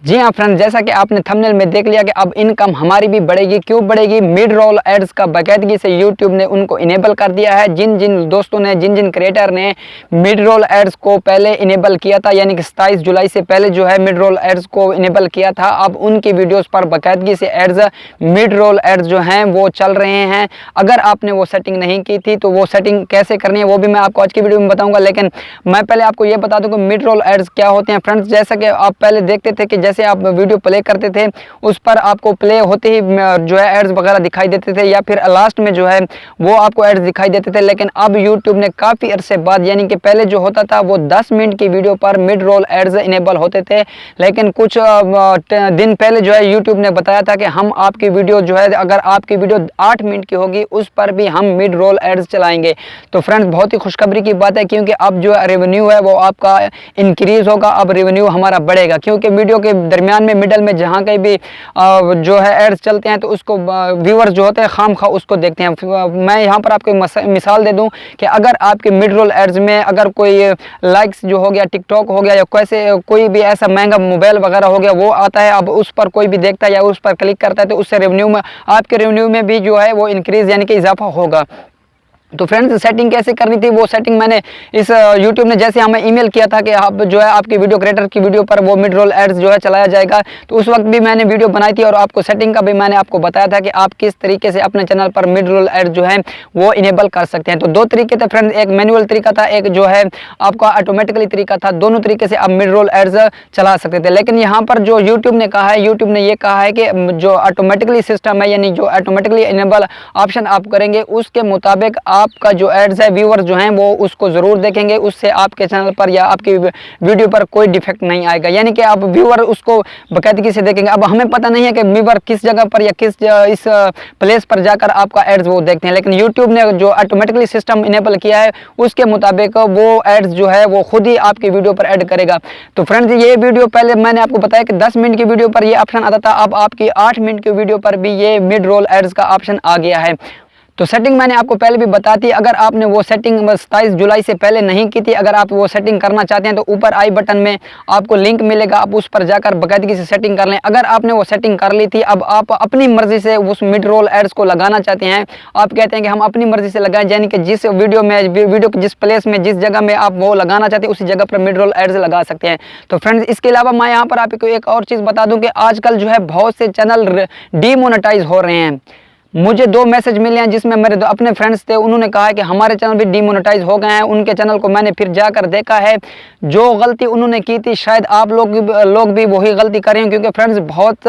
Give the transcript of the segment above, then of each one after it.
जी हाँ फ्रेंड्स, जैसा कि आपने थंबनेल में देख लिया कि अब इनकम हमारी भी बढ़ेगी। क्यों बढ़ेगी? मिड रोल एड्स का बाकायदगी से यूट्यूब ने उनको इनेबल कर दिया है। जिन जिन दोस्तों ने, जिन जिन क्रिएटर ने मिड रोल एड्स को पहले इनेबल किया था, यानी कि 27 जुलाई से पहले जो है मिड रोल एड्स को इनेबल किया था, अब उनकी वीडियोस पर बाकायदगी से एड्स, मिड रोल एड्स जो हैं वो चल रहे हैं। अगर आपने वो सेटिंग नहीं की थी तो वो सेटिंग कैसे करनी है वो भी मैं आपको आज की वीडियो में बताऊंगा। लेकिन मैं पहले आपको ये बता दूं कि मिड रोल एड्स क्या होते हैं फ्रेंड्स। जैसा कि आप पहले देखते थे कि जैसे आप वीडियो प्ले करते थे उस पर आपको प्ले होते ही जो है एड्स वगैरह दिखाई देते थे, या फिर लास्ट में जो है वो आपको एड्स दिखाई देते थे। लेकिन अब यूट्यूब ने काफ़ी अरसे बाद, यानी कि पहले जो होता था वो 10 मिनट की वीडियो पर मिड रोल एड्स इनेबल होते थे, लेकिन कुछ दिन पहले जो है यूट्यूब ने बताया था कि हम आपकी वीडियो जो है, अगर आपकी वीडियो 8 मिनट की होगी उस पर भी हम मिड रोल एड्स चलाएंगे। तो फ्रेंड्स बहुत ही खुशखबरी की बात है, क्योंकि अब जो रेवेन्यू है वो आपका इंक्रीज होगा, अब रेवेन्यू हमारा बढ़ेगा। क्योंकि वीडियो के दरमियान में, मिडल में जहाँ कहीं भी जो है एड्स चलते हैं तो उसको व्यूअर्स जो होते हैं खामखा उसको देखते हैं। मैं यहाँ पर आपको मिसाल दे दूँ कि अगर आपके मिड रोल एड्स में अगर कोई लाइक्स जो हो गया, टिकटॉक हो गया, या कैसे कोई भी ऐसा महंगा मोबाइल वगैरह हो गया वो आता है, अब उस पर कोई भी देखता है या उस पर क्लिक करता है तो उससे रेवेन्यू में, आपके रेवेन्यू में भी जो है वो इंक्रीज यानी कि इजाफा होगा। तो फ्रेंड्स सेटिंग कैसे करनी थी, वो सेटिंग मैंने इस यूट्यूब ने जैसे हमें ईमेल किया था कि आप जो है आपकी वीडियो क्रिएटर की वीडियो पर वो मिड रोल एड्स जो है चलाया जाएगा, तो उस वक्त भी मैंने वीडियो बनाई थी और आपको सेटिंग का भी मैंने आपको बताया था कि आप किस तरीके से अपने चैनल पर मिड रोल एड्स जो है वो इनेबल कर सकते हैं। तो दो तरीके थे फ्रेंड्स, एक मैनुअल तरीका था, एक जो है आपका ऑटोमेटिकली तरीका था। दोनों तरीके से आप मिड रोल एड्स चला सकते थे। लेकिन यहाँ पर जो यूट्यूब ने कहा है, यूट्यूब ने ये कहा है कि जो ऑटोमेटिकली सिस्टम है, यानी जो ऑटोमेटिकली इनेबल ऑप्शन आप करेंगे उसके मुताबिक आपका जो एड्स व्यूअर्स जो हैं वो उसको जरूर देखेंगे, उससे आपके चैनल पर या आपकी वीडियो पर कोई डिफेक्ट नहीं आएगा, यानी कि आप व्यूअर उसको बाकायदगी से देखेंगे। अब हमें पता नहीं है कि व्यूअर किस जगह पर या किस इस प्लेस पर जाकर आपका एड्स वो देखते हैं, लेकिन यूट्यूब ने जो ऑटोमेटिकली सिस्टम इनेबल किया है उसके मुताबिक वो एड्स जो है वो खुद ही आपकी वीडियो पर ऐड करेगा। तो फ्रेंड्स ये वीडियो पहले मैंने आपको बताया कि 10 मिनट की वीडियो पर ये ऑप्शन आता था, अब आपकी 8 मिनट की वीडियो पर भी ये मिड रोल एड्स का ऑप्शन आ गया है। तो सेटिंग मैंने आपको पहले भी बता दी, अगर आपने वो सेटिंग 27 जुलाई से पहले नहीं की थी, अगर आप वो सेटिंग करना चाहते हैं तो ऊपर आई बटन में आपको लिंक मिलेगा, आप उस पर जाकर बाकायदगी से सेटिंग कर लें। अगर आपने वो सेटिंग कर ली थी, अब आप अपनी मर्जी से उस मिड रोल एड्स को लगाना चाहते हैं, आप कहते हैं कि हम अपनी मर्जी से लगाएं, यानी कि जिस वीडियो में, वीडियो के जिस प्लेस में, जिस जगह में आप वो लगाना चाहते हैं उसी जगह पर मिड रोल एड्स लगा सकते हैं। तो फ्रेंड्स इसके अलावा मैं यहाँ पर आपको एक और चीज़ बता दूँ कि आजकल जो है बहुत से चैनल डीमोनेटाइज हो रहे हैं। मुझे 2 मैसेज मिले हैं जिसमें मेरे दो अपने फ्रेंड्स थे, उन्होंने कहा है कि हमारे चैनल भी डीमोनेटाइज हो गए हैं। उनके चैनल को मैंने फिर जाकर देखा है, जो गलती उन्होंने की थी शायद आप लोग भी वही गलती करें, क्योंकि फ्रेंड्स बहुत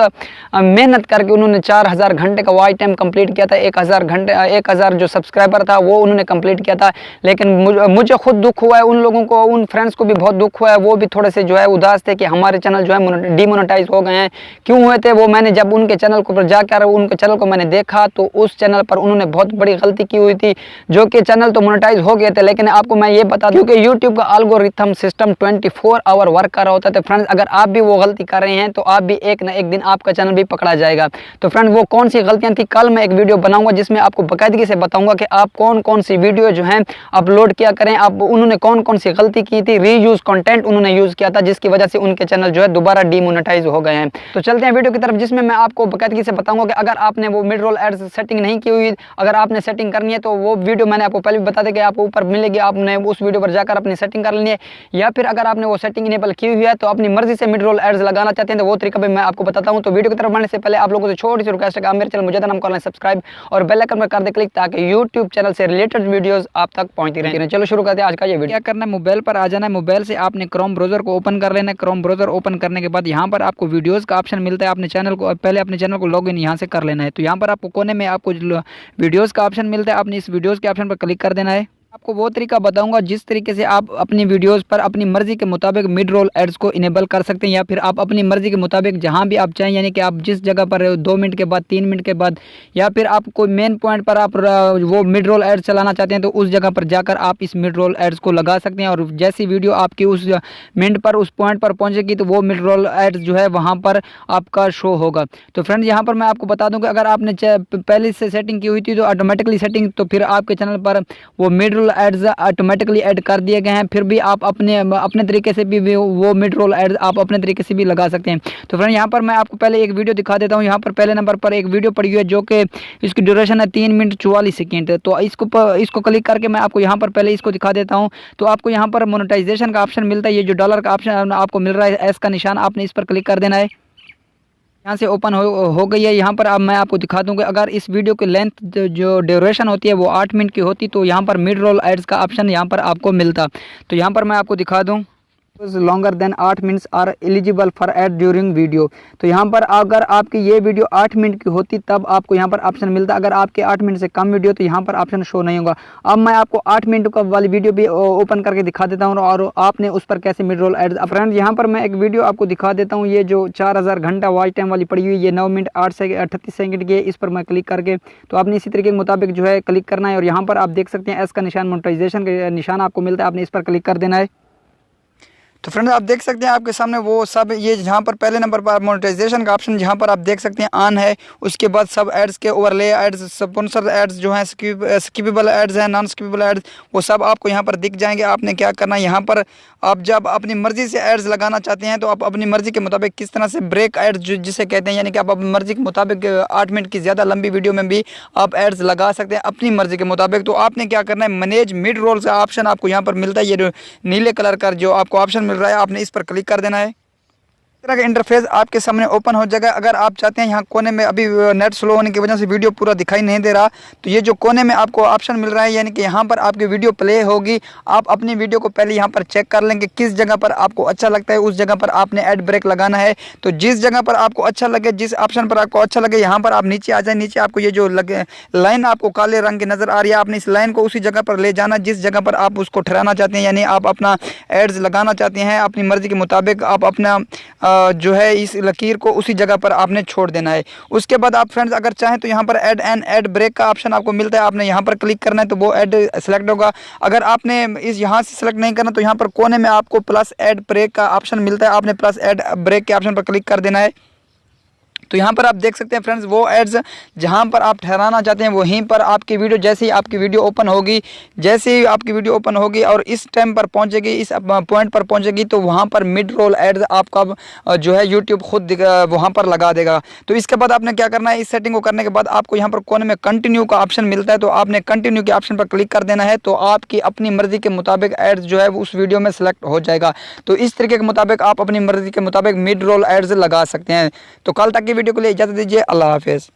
मेहनत करके उन्होंने 4000 घंटे का वॉच टाइम कंप्लीट किया था, 1000 जो सब्सक्राइबर था वो उन्होंने कंप्लीट किया था। लेकिन मुझे खुद दुख हुआ है, उन लोगों को, उन फ्रेंड्स को भी बहुत दुख हुआ है, वो भी थोड़े से जो है उदास थे कि हमारे चैनल जो है डीमोनेटाइज हो गए हैं। क्यों हुए थे वो, मैंने जब उनके चैनल को जाकर उनके चैनल को मैंने देखा तो उस चैनल पर उन्होंने बहुत बड़ी गलती की हुई थी, जो कि चैनल तो मोनेटाइज हो गए थे। लेकिन आपको मैं ये बता दूं कि यूट्यूब का एल्गोरिथम सिस्टम 24 आवर वर्क कर रहा होता है। तो फ्रेंड्स अगर आप भी वो गलती कर रहे हैं तो आप भी एक ना एक दिन आपका चैनल भी पकड़ा जाएगा। तो फ्रेंड्स वो कौन सी गलतियां थी, कल मैं एक वीडियो बनाऊंगा जिसमें आपको बाकायदगी से बताऊंगा कि आप कौन कौन सी वीडियो जो है अपलोड किया करें, आप उन्होंने कौन कौन सी गलती की थी, रीयूज कंटेंट उन्होंने यूज किया था, जिसकी वजह से उनके चैनल जो है दोबारा डीमोनेटाइज हो गए हैं। तो चलते हैं वीडियो की तरफ, जिसमें मैं आपको बाकायदगी से बताऊंगा कि अगर आपने वो मिड रोल एड्स सेटिंग नहीं की हुई, अगर आपने सेटिंग करनी है तो वो वीडियो मैंने आपको पहले भी बता दें कि आपको ऊपर मिलेगी, आपने उस वीडियो पर जाकर अपनी सेटिंग कर लेनी है। या फिर अगर आपने वो सेटिंग इनेबल की हुई है तो अपनी मर्जी से मिड रोल एड्स लगाना चाहते हैं तो वो तरीका भी मैं आपको बताता हूं। तो वीडियो की तरफ बढ़ने से पहले आप लोगों से छोटी सी रिक्वेस्ट है कि आप मेरे चैनल मुजद्दद नाम को सब्सक्राइब और बेल आइकन पर कर दे क्लिक, ताकि यूट्यूब चैनल से रिलेटेड वीडियोस आप तक पहुंचती रहें। चलो शुरू करते हैं आज का ये वीडियो। क्या करना है, मोबाइल पर आ जाना है, मोबाइल से आपने क्रोम ब्राउजर को ओपन कर लेना है। क्रोम ब्राउजर ओपन करने के बाद यहाँ पर आपको वीडियोस का ऑप्शन मिलता है, अपने चैनल को पहले अपने चैनल को लॉग इन यहाँ से कर लेना है। तो यहाँ पर आपको कोने में आपको वीडियोस का ऑप्शन मिलता है, आपने इस वीडियोस के ऑप्शन पर क्लिक कर देना है। आपको वो तरीका बताऊंगा जिस तरीके से आप अपनी वीडियोस पर अपनी मर्जी के मुताबिक मिड रोल एड्स को इनेबल कर सकते हैं, या फिर आप अपनी मर्जी के मुताबिक जहां भी आप चाहें, यानी कि आप जिस जगह पर 2 मिनट के बाद, 3 मिनट के बाद, या फिर आप कोई मेन पॉइंट पर आप वो मिड रोल एड्स चलाना चाहते हैं तो उस जगह पर जाकर आप इस मिड रोल एड्स को लगा सकते हैं। और जैसी वीडियो आपकी उस मिनट पर, उस पॉइंट पर पहुंचेगी तो वो मिड रोल एड्स जो है वहाँ पर आपका शो होगा। तो फ्रेंड्स यहाँ पर मैं आपको बता दूँ कि अगर आपने पहले से सेटिंग की हुई थी तो ऑटोमेटिकली सेटिंग, तो फिर आपके चैनल पर वो mid roll ads automatically add कर दिए गए हैं, फिर भी आप अपने तरीके से भी वो मिड रोल एड्स आप अपने तरीके से भी लगा सकते हैं। तो फ्रेंड यहाँ पर मैं आपको पहले एक वीडियो दिखा देता हूँ। यहाँ पर पहले नंबर पर एक वीडियो पड़ी हुई है जो कि इसकी ड्यूरेशन है 3 मिनट 44 सेकेंड। तो इसको क्लिक करके मैं आपको यहाँ पर पहले इसको दिखा देता हूँ। तो आपको यहाँ पर मोनेटाइजेशन का ऑप्शन मिलता है, ये जो डॉलर का ऑप्शन आपको मिल रहा है एस का निशान, आपने इस पर क्लिक कर देना है। यहाँ से ओपन हो गई है। यहाँ पर अब मैं आपको दिखा दूँ कि अगर इस वीडियो की लेंथ जो ड्यूरेशन होती है वो 8 मिनट की होती तो यहाँ पर मिड रोल एड्स का ऑप्शन यहाँ पर आपको मिलता। तो यहाँ पर मैं आपको दिखा दूँ longer than 8 minutes are eligible for ad during video. तो यहाँ पर अगर आपकी ये वीडियो 8 मिनट की होती तब आपको यहाँ पर ऑप्शन मिलता। अगर आपके 8 मिनट से कम वीडियो तो यहाँ पर ऑप्शन शो नहीं होगा। अब मैं आपको 8 मिनट का वाली वीडियो भी ओपन करके दिखा देता हूँ और आपने उस पर कैसे मिड रोल एड्स। फ्रेंड यहाँ पर मैं एक वीडियो आपको दिखा देता हूँ, ये जो 4000 घंटा वॉच टाइम वाली पड़ी हुई, ये 9 मिनट 38 सेकंड की है। इस पर मैं क्लिक करके तो आपने इसी तरीके के मुताबिक जो है क्लिक करना है और यहाँ पर आप देख सकते हैं एस का निशान मोनेटाइजेशन का निशान आपको मिलता है, आपने इस पर क्लिक कर देना है। तो फ्रेंड्स आप देख सकते हैं आपके सामने वो सब, ये जहाँ पर पहले नंबर पर मोनेटाइजेशन का ऑप्शन जहाँ पर आप देख सकते हैं ऑन है, उसके बाद सब एड्स के ओवरले एड्स, स्पॉन्सर एड्स जो हैं, स्किपेबल एड्स हैं, नॉन स्किपेबल एड्स, वो सब आपको यहाँ पर दिख जाएंगे। आपने क्या करना है, यहाँ पर आप जब अपनी मर्ज़ी से एड्स लगाना चाहते हैं तो आप अपनी मर्ज़ी के मुताबिक किस तरह से ब्रेक एड्स जिसे कहते हैं, यानी कि आप अपनी मर्ज़ी के मुताबिक 8 मिनट की ज़्यादा लंबी वीडियो में भी आप एड्स लगा सकते हैं अपनी मर्ज़ी के मुताबिक। तो आपने क्या करना है, मैनेज मिड रोल का ऑप्शन आपको यहाँ पर मिलता है, ये जो नीले कलर का जो आपको ऑप्शन मिल रहा है आपने इस पर क्लिक कर देना है। इस तरह का इंटरफेस आपके सामने ओपन हो जाएगा। अगर आप चाहते हैं यहाँ कोने में, अभी नेट स्लो होने की वजह से वीडियो पूरा दिखाई नहीं दे रहा, तो ये जो कोने में आपको ऑप्शन मिल रहा है यानी कि यहाँ पर आपकी वीडियो प्ले होगी। आप अपनी वीडियो को पहले यहाँ पर चेक कर लेंगे किस जगह पर आपको अच्छा लगता है, उस जगह पर आपने एड ब्रेक लगाना है। तो जिस जगह पर आपको अच्छा लगे, जिस ऑप्शन पर आपको अच्छा लगे, यहाँ पर आप नीचे आ जाए। नीचे आपको ये जो लगे लाइन आपको काले रंग की नज़र आ रही है, आपने इस लाइन को उसी जगह पर ले जाना जिस जगह पर आप उसको ठहराना चाहते हैं, यानी आप अपना एड्स लगाना चाहते हैं अपनी मर्ज़ी के मुताबिक। आप अपना जो है इस लकीर को उसी जगह पर आपने छोड़ देना है। उसके बाद आप फ्रेंड्स अगर चाहें तो यहाँ पर ऐड एंड ऐड ब्रेक का ऑप्शन आपको मिलता है, आपने यहाँ पर क्लिक करना है तो वो ऐड सेलेक्ट होगा। अगर आपने इस यहाँ से सेलेक्ट नहीं करना तो यहाँ पर कोने में आपको प्लस ऐड ब्रेक का ऑप्शन मिलता है, आपने प्लस ऐड ब्रेक के ऑप्शन पर क्लिक कर देना है। तो यहाँ पर आप देख सकते हैं फ्रेंड्स वो एड्स जहाँ पर आप ठहराना चाहते हैं वहीं पर आपकी वीडियो, जैसे ही आपकी वीडियो ओपन होगी, जैसे ही आपकी वीडियो ओपन होगी और इस टाइम पर पहुँचेगी, इस पॉइंट पर पहुँचेगी, तो वहाँ पर मिड रोल एड्स आपका जो है यूट्यूब खुद वहाँ पर लगा देगा। तो इसके बाद आपने क्या करना है, इस सेटिंग को करने के बाद आपको यहाँ पर कोने में कंटिन्यू का ऑप्शन मिलता है, तो आपने कंटिन्यू के ऑप्शन पर क्लिक कर देना है। तो आपकी अपनी मर्जी के मुताबिक एड्स जो है उस वीडियो में सेलेक्ट हो जाएगा। तो इस तरीके के मुताबिक आप अपनी मर्जी के मुताबिक मिड रोल एड्स लगा सकते हैं। तो कल तक वीडियो के लिए इजाज़त दीजिए। अल्लाह हाफिज़।